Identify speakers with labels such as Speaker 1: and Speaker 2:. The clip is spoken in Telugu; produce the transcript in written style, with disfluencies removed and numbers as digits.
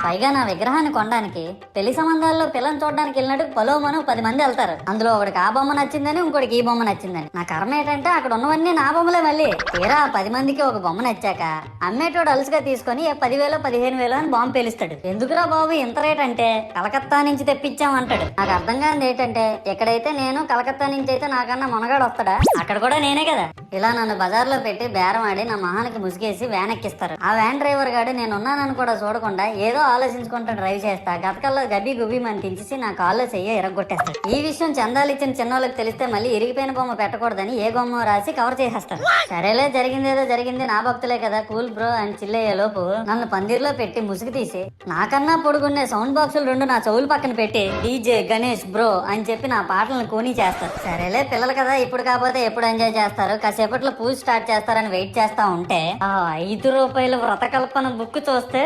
Speaker 1: పైగా నా విగ్రహాన్ని కొనడానికి పెళ్లి సంబంధాల్లో పిల్లని చూడడానికి వెళ్ళినట్టు పొలోమను 10 మంది వెళ్తారు. అందులో ఒకడికి ఆ బొమ్మ నచ్చిందని, ఇంకోటికి ఈ బొమ్మ నచ్చిందని. నా కర్మ ఏంటంటే అక్కడ ఉన్నవన్నీ నా బొమ్మలే. మళ్ళీ తీరా 10 మందికి ఒక బొమ్మ నచ్చాక అమ్మేటోడు అలుసుగా తీసుకొని 10,000 15,000 అని బాంబు పేలుస్తాడు. ఎందుకురా బాబు ఇంత రేట్ అంటే కలకత్తా నుంచి తెప్పించాం అంటాడు. నాకు అర్థం కానిది ఏంటంటే ఎక్కడైతే నేను కలకత్తా నుంచి అయితే నాకన్నా మునగాడు వస్తాడా, అక్కడ కూడా నేనే కదా. ఇలా నన్ను బజార్లో పెట్టి బేరం ఆడి నా మొహానికి ముసుగేసి వ్యాన్ ఎక్కిస్తారు. ఆ వ్యాన్ డ్రైవర్ గాడు నేను ఉన్నానని కూడా చూడకుండా ఏదో ఆలోచించుకుంటూ డ్రైవ్ చేస్తా గతకల్లో గబి గుబి అని తించేసి నా కాల్లో చెయ్యి ఇరగొట్టేస్తాడు. ఈ విషయం చందాలు ఇచ్చిన చిన్నోళ్ళకి తెలిస్తే మళ్ళీ ఇరిగిపోయిన బొమ్మ పెట్టకూడదని ఏ బొమ్మ రాసి కవర్ చేసేస్తారు. సరేలే జరిగిందేదో జరిగింది, నా భక్తులే కదా కూల్ బ్రో అని చిల్లయ్యే లోపు నన్ను పందిర్లో పెట్టి ముసుగు తీసి నాకన్నా పొడుగున్నే సౌండ్ బాక్సులు 2 నా చెవులు పక్కన పెట్టి డీజే గణేష్ బ్రో అని చెప్పి నా పాటలను కూనీ చేస్తారు. సరేలే పిల్లలు కదా ఇప్పుడు కాకపోతే ఎప్పుడు ఎంజాయ్ చేస్తారు, కాసేపట్లో పూజ స్టార్ట్ చేస్తారని వెయిట్ చేస్తా ఉంటే ఆ 5 రూపాయల వ్రతకల్పన బుక్ చూస్తే